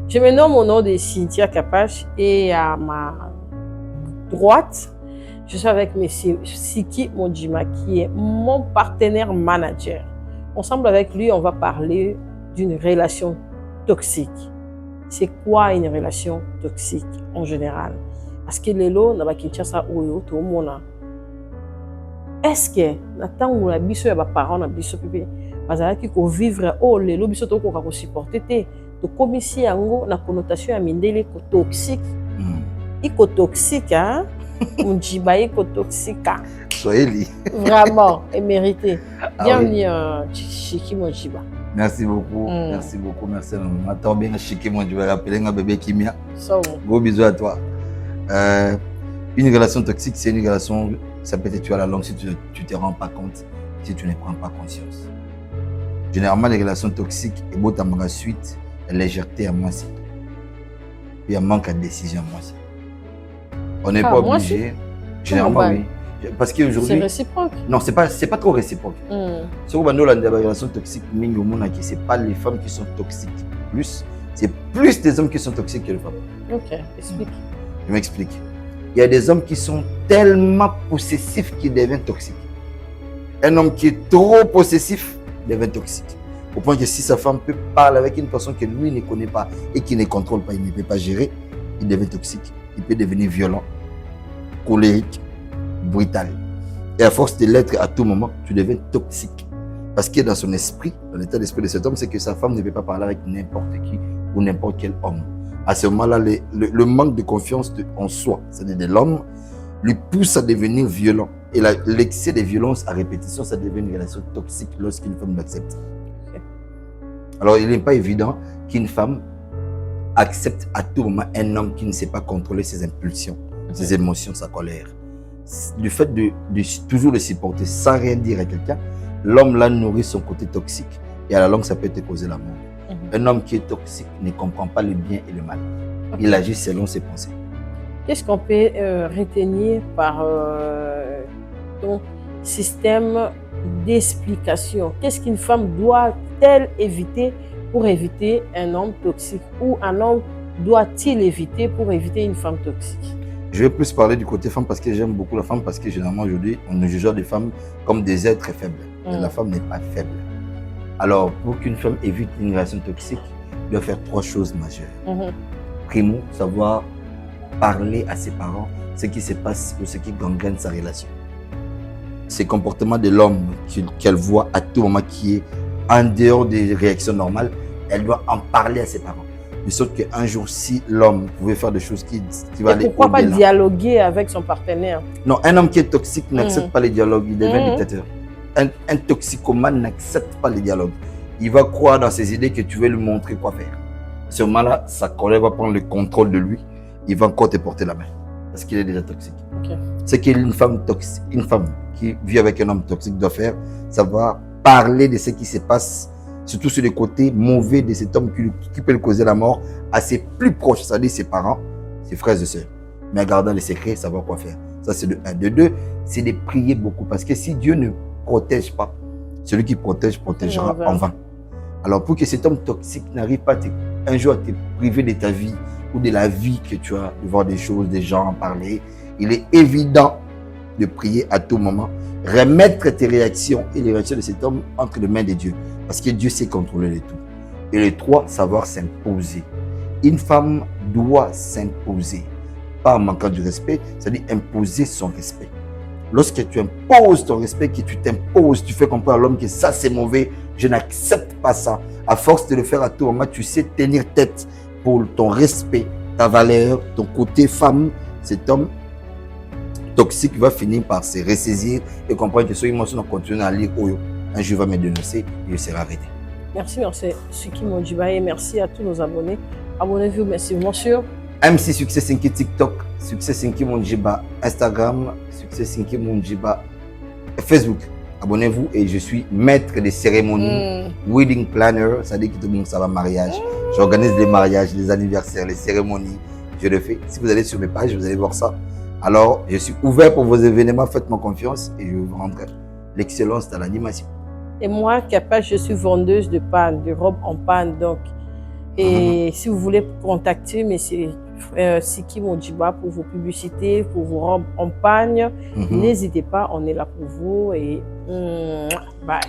Je me nomme au nom de Cynthia Capache et à ma droite, je suis avec M. Siki Mondjima qui est mon partenaire manager. Ensemble avec lui, on va parler d'une relation toxique. C'est quoi une relation toxique en général? Parce que lelo na Kinshasa oyo to mona. Est-ce que na tango na biso ya ba parents na biso pepe bazalaki ko vivre lelo biso to ko supporter te to komisi yango na connotation ya mindele ko toxique. Iko toxique hein? Mondjima iko toxique. Soyez Vraiment émérité. Bienvenue Siki Mondjima. Merci beaucoup, merci beaucoup, merci. Attends bien, Siki Mondjima, rappeler un bébé Kimia. Gros bisous à toi. Une relation toxique, c'est une relation, ça peut être tuer à la longue si tu ne te rends pas compte, si tu ne prends pas conscience. Généralement, les relations toxiques, et beau t'as suite, la légèreté à moi, c'est tout. Puis un manque de décision à moi, c'est tout. On n'est pas obligé. Généralement, oui. Parce qu'aujourd'hui. C'est réciproque. Non, c'est pas trop réciproque. Sur la relation toxique, c'est pas les femmes qui sont toxiques. C'est plus des hommes qui sont toxiques que les femmes. Ok, explique. Je m'explique. Il y a des hommes qui sont tellement possessifs qu'ils deviennent toxiques. Un homme qui est trop possessif devient toxique. Au point que si sa femme peut parler avec une personne que lui ne connaît pas et qui ne contrôle pas, il ne peut pas gérer, il devient toxique. Il peut devenir violent, colérique, brutal. Et à force de l'être à tout moment, tu deviens toxique. Parce que dans son esprit, dans l'état d'esprit de cet homme, c'est que sa femme ne peut pas parler avec n'importe qui ou n'importe quel homme. À ce moment-là, le manque de confiance en soi, c'est-à-dire de l'homme, lui pousse à devenir violent. Et l'excès de violence à répétition, ça devient une relation toxique lorsqu'une femme l'accepte. Okay. Alors, il n'est pas évident qu'une femme accepte à tout moment un homme qui ne sait pas contrôler ses impulsions, ses émotions, sa colère. Du fait de toujours le supporter sans rien dire à quelqu'un, l'homme là nourrit son côté toxique et à la longue, ça peut te causer la mort. Un homme qui est toxique ne comprend pas le bien et le mal. Okay. Il agit selon ses pensées. Qu'est-ce qu'on peut retenir par ton système d'explication? Qu'est-ce qu'une femme doit-elle éviter pour éviter un homme toxique? Ou un homme doit-il éviter pour éviter une femme toxique? Je vais plus parler du côté femme parce que j'aime beaucoup la femme, parce que généralement aujourd'hui, on juge les femmes comme des êtres faibles. Mais la femme n'est pas faible. Alors, pour qu'une femme évite une relation toxique, elle doit faire 3 choses majeures. Primo, savoir parler à ses parents ce qui se passe ou ce qui gangrène sa relation. Ces comportements de l'homme qu'elle voit à tout moment qui est en dehors des réactions normales, elle doit en parler à ses parents. De sorte qu'un jour, si l'homme pouvait faire des choses qui va aller au-delà. Pourquoi pas dialoguer avec son partenaire? Non, un homme qui est toxique n'accepte pas les dialogues, il devient dictateur. Un toxicomane n'accepte pas les dialogues. Il va croire dans ses idées que tu veux lui montrer quoi faire. À ce moment-là, sa colère va prendre le contrôle de lui. Il va encore te porter la main. Parce qu'il est déjà toxique. Okay. C'est qu'une femme toxique, une femme qui vit avec un homme toxique doit faire, ça va parler de ce qui se passe, surtout sur les côtés mauvais de cet homme qui peut lui causer la mort, à ses plus proches, c'est-à-dire ses parents, ses frères et sœurs. Mais en gardant les secrets, savoir quoi faire. Ça, c'est de 1. De 2, c'est de prier beaucoup. Parce que si Dieu ne protège pas, celui qui protège, protégera en vain. Alors, pour que cet homme toxique n'arrive pas un jour à te priver de ta vie ou de la vie que tu as, de voir des choses, des gens en parler, il est évident de prier à tout moment, remettre tes réactions et les réactions de cet homme entre les mains de Dieu. Parce que Dieu sait contrôler le tout. Et le 3, savoir s'imposer. Une femme doit s'imposer. Pas en manquant du respect, c'est-à-dire imposer son respect. Lorsque tu imposes ton respect, que tu t'imposes, tu fais comprendre à l'homme que ça c'est mauvais, je n'accepte pas ça. À force de le faire à tout moment, tu sais tenir tête pour ton respect, ta valeur, ton côté femme. Cet homme toxique va finir par se ressaisir et comprendre que si moi je continue à lire, un jour va me dénoncer et je serai arrêté. Merci, Siki Mondjima, et merci à tous nos abonnés. Abonnez-vous massivement sur MC Succès Sinki TikTok, Succès Sinki Mondjima Instagram, Succès Sinki Mondjima Facebook. Abonnez-vous et je suis maître des cérémonies, wedding planner, ça dit que tout le monde ça va mariage. J'organise les mariages, les anniversaires, les cérémonies, je le fais. Si vous allez sur mes pages, vous allez voir ça. Alors, je suis ouvert pour vos événements, faites-moi confiance et je vous rendrai l'excellence dans l'animation. Et moi, Capache, je suis vendeuse de panne, de robes en panne, donc. Et si vous voulez contacter M. Siki Modjiba pour vos publicités, pour vos campagnes, n'hésitez pas, on est là pour vous. Et bye.